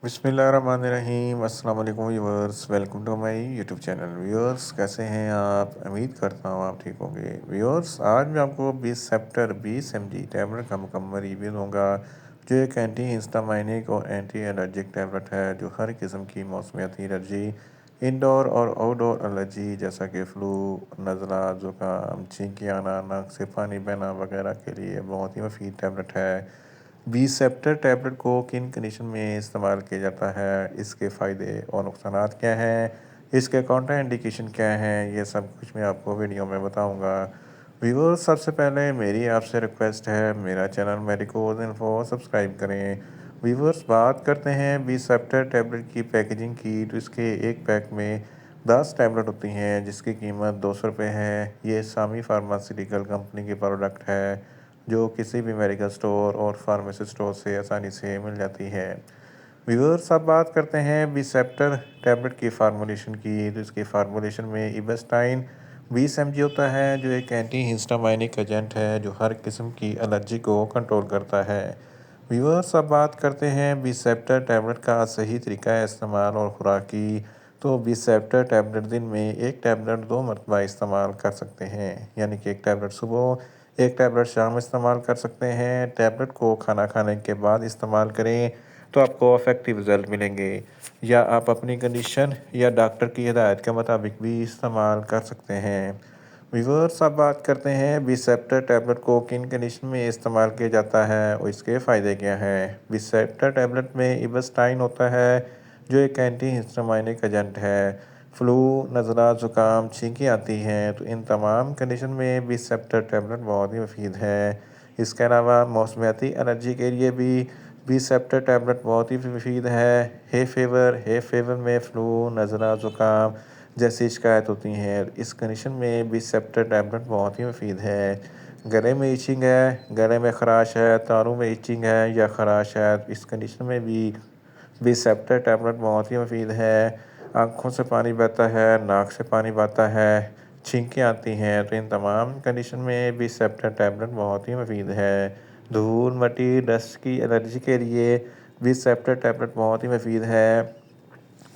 बिस्मिल्लाहिर्रहमानिर्रहीम। अस्सलाम वालेकुम viewers, welcome to my YouTube channel. Viewers, कैसे हैं आप? उम्मीद करता हूँ आप ठीक होंगे। व्यूअर्स, आज मैं आपको 20 सेप्टर 20 mg टैबलेट का मुकम्मल रिव्यू दूंगा, जो एक एंटी हिस्टामाइनिक और एंटी एलर्जिक टैबलेट है जो हर किस्म की मौसमियाती एलर्जी, इंडोर और आउटडोर एलर्जी जैसा कि फ्लू, नज़ला, ज़ुकाम, छींकी आना, नाक से पानी बहना वगैरह के लिए बहुत ही मुफीद टैबलेट है। बीसेप्टर टैबलेट को किन कंडीशन में इस्तेमाल किया जाता है, इसके फ़ायदे और नुकसानात क्या हैं, इसके काउंटर इंडिकेशन क्या हैं, ये सब कुछ मैं आपको वीडियो में बताऊंगा। व्यूअर्स, सबसे पहले मेरी आपसे रिक्वेस्ट है, मेरा चैनल मेडिकोज इन्फो सब्सक्राइब करें। व्यूअर्स, बात करते हैं बीसेप्टर टैबलेट की पैकेजिंग की, तो इसके एक पैक में 10 टैबलेट होती हैं जिसकी कीमत 200 रुपये है। ये सामी फार्मास्यूटिकल कंपनी की प्रोडक्ट है जो किसी भी मेडिकल स्टोर और फार्मेसी स्टोर से आसानी से मिल जाती है। व्यूअर्स, अब बात करते हैं बिसेप्टर टैबलेट की फार्मूलेशन की, तो इसकी फार्मूलेशन में इबेस्टाइन 20 mg होता है जो एक एंटी हिस्टामाइनिक एजेंट है जो हर किस्म की एलर्जी को कंट्रोल करता है। व्यूअर्स, अब बात करते हैं बिसेप्टर टैबलेट का सही तरीका है इस्तेमाल और खुराक की। तो बिसेप्टर टैबलेट दिन में एक टैबलेट 2 मरतबा इस्तेमाल कर सकते हैं, यानी कि एक टैबलेट सुबह, एक टैबलेट शाम इस्तेमाल कर सकते हैं। टैबलेट को खाना खाने के बाद इस्तेमाल करें तो आपको इफेक्टिव रिजल्ट मिलेंगे, या आप अपनी कंडीशन या डॉक्टर की हिदायत के मुताबिक भी इस्तेमाल कर सकते हैं। व्यूअर्स, अब बात करते हैं बिसेप्टर टैबलेट को किन कंडीशन में इस्तेमाल किया जाता है और इसके फ़ायदे क्या हैं। बिसेप्टर टैबलेट में इबस्टाइन होता है जो एक एंटी हिस्टामाइनिक एजेंट है। फ्लू, नज़ला, ज़ुकाम, छींकी आती हैं तो इन तमाम कंडीशन में बिसेप्टर टैबलेट बहुत ही मुफीद है। इसके अलावा मौसमियाती एलर्जी के लिए भी बिसेप्टर टैबलेट बहुत ही मुफीद है। हे फेवर में फ्लू, नज़ला, ज़ुकाम जैसी शिकायत होती हैं, इस कंडीशन में बिसेप्टर टैबलेट बहुत ही मुफीद है। गले में इचिंग है, गले में खराश है, तारों में इचिंग है या खराश है, इस कंडीशन में भी बिसेप्टर टैबलेट बहुत ही मुफीद है। आँखों से पानी बहता है, नाक से पानी बहता है, छींकें आती हैं, तो इन तमाम कंडीशन में बिसेप्टर टैबलेट बहुत ही मुफीद है। धूल, मिट्टी, डस्ट की एलर्जी के लिए बिसेप्टर टैबलेट बहुत ही मुफीद है।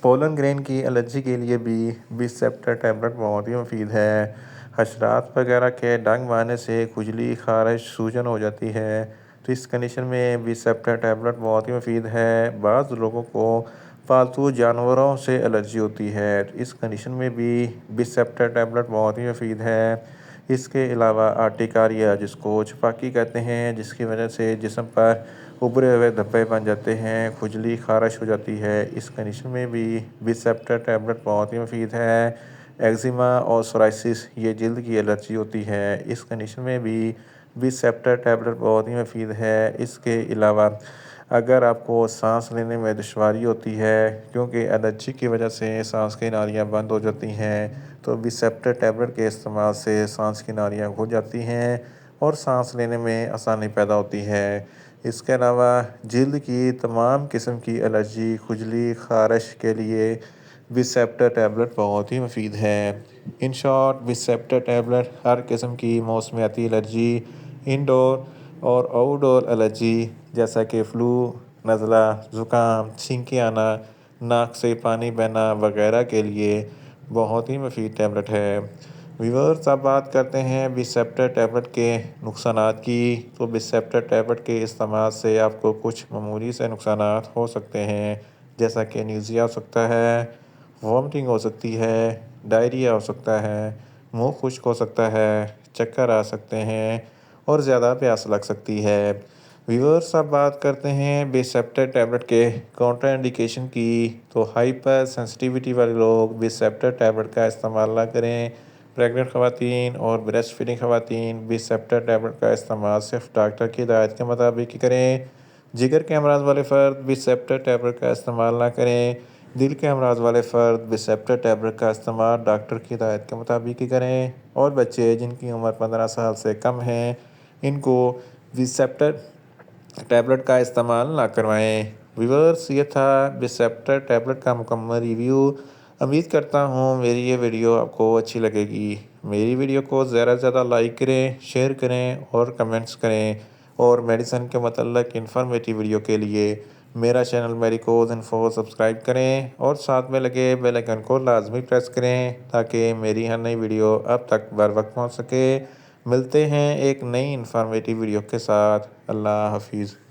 पोलन ग्रेन की एलर्जी के लिए भी बिसेप्टर टैबलेट बहुत ही मुफीद है। हशरात वगैरह के डंग मारने से खुजली, खारिश, सूजन हो जाती है, तो इस कंडीशन में बिसेप्टर टैबलेट बहुत ही मुफीद है। बाज़ लोगों को पालतू जानवरों से एलर्जी होती है, तो इस कंडीशन में भी बिसेप्टर टैबलेट बहुत ही मुफीद है। इसके अलावा आर्टिकारिया, जिसको छपाकी कहते हैं, जिसकी वजह से जिस्म पर उभरे हुए धब्बे बन जाते हैं, खुजली, खारिश हो जाती है, इस कंडीशन में भी बिसेप्टर टैबलेट बहुत ही मुफीद है। एक्जिमा और सोराइसिस, ये जल्द की एलर्जी होती है, इस कंडीशन में भी बिसेप्टर टैबलेट बहुत ही मुफीद है। इसके अलावा अगर आपको सांस लेने में दुश्वारी होती है, क्योंकि एलर्जी की वजह से सांस की नालियाँ बंद हो जाती हैं, तो बिसेप्टर टैबलेट के इस्तेमाल से सांस की नालियाँ खुल जाती हैं और सांस लेने में आसानी पैदा होती है। इसके अलावा जल्द की तमाम किस्म की एलर्जी, खुजली, खारिश के लिए बिसेप्टर टैबलेट बहुत ही मुफीद है। इन शॉर्ट, बिसेप्टर टैबलेट हर किस्म की मौसमियाती एलर्जी, इंडोर और आउटडोर एलर्जी जैसा कि फ्लू, नज़ला, ज़ुकाम, छींके आना, नाक से पानी बहना वगैरह के लिए बहुत ही मुफीद टैबलेट है। व्यूअर्स, अब बात करते हैं बिसेप्टर टैबलेट के नुकसानात की। तो बिसेप्टर टैबलेट के इस्तेमाल से आपको कुछ मामूली से नुकसानात हो सकते हैं, जैसा कि नीज़िया हो सकता है, वॉमिटिंग हो सकती है, डायरिया हो सकता है, मुंह खुश्क हो सकता है, चक्कर आ सकते हैं और ज़्यादा प्यास लग सकती है। व्यूअर्स, अब बात करते हैं बिसेप्टर टैबलेट के काउंटर इंडिकेशन की। तो हाइपर सेंसिटिविटी वाले लोग बिसेप्टर टैबलेट का इस्तेमाल ना करें। प्रेग्नेंट ख़वातीन और ब्रेस्ट फीडिंग ख़वातीन बिसेप्टर टैबलेट का इस्तेमाल सिर्फ डॉक्टर की हिदायत के मुताबिक ही करें। जिगर के अमराज वाले फ़र्द बिसेप्टर टैबलेट का इस्तेमाल ना करें। दिल के अमराज वाले फ़र्द बिसेप्टर टैबलेट का इस्तेमाल डॉक्टर की हिदायत के मुताबिक ही करें। और बच्चे जिनकी उम्र 15 साल से कम है, इनको बिसेप्टर टैबलेट का इस्तेमाल ना करवाएं। व्यूअर्स, ये था बिसेप्टर टैबलेट का मुकम्मल रिव्यू। उम्मीद करता हूँ मेरी ये वीडियो आपको अच्छी लगेगी। मेरी वीडियो को ज़्यादा से ज़्यादा लाइक करें, शेयर करें और कमेंट्स करें, और मेडिसिन के मतलब इन्फॉर्मेटिव वीडियो के लिए میرا چینل میریکوز انفو سبسکرائب کریں اور ساتھ میں لگے بیل آئیکن کو لازمی پریس کریں تاکہ میری ہر نئی ویڈیو اب تک بر وقت پہنچ سکے۔ ملتے ہیں ایک نئی انفارمیٹیو ویڈیو کے ساتھ۔ اللہ حافظ۔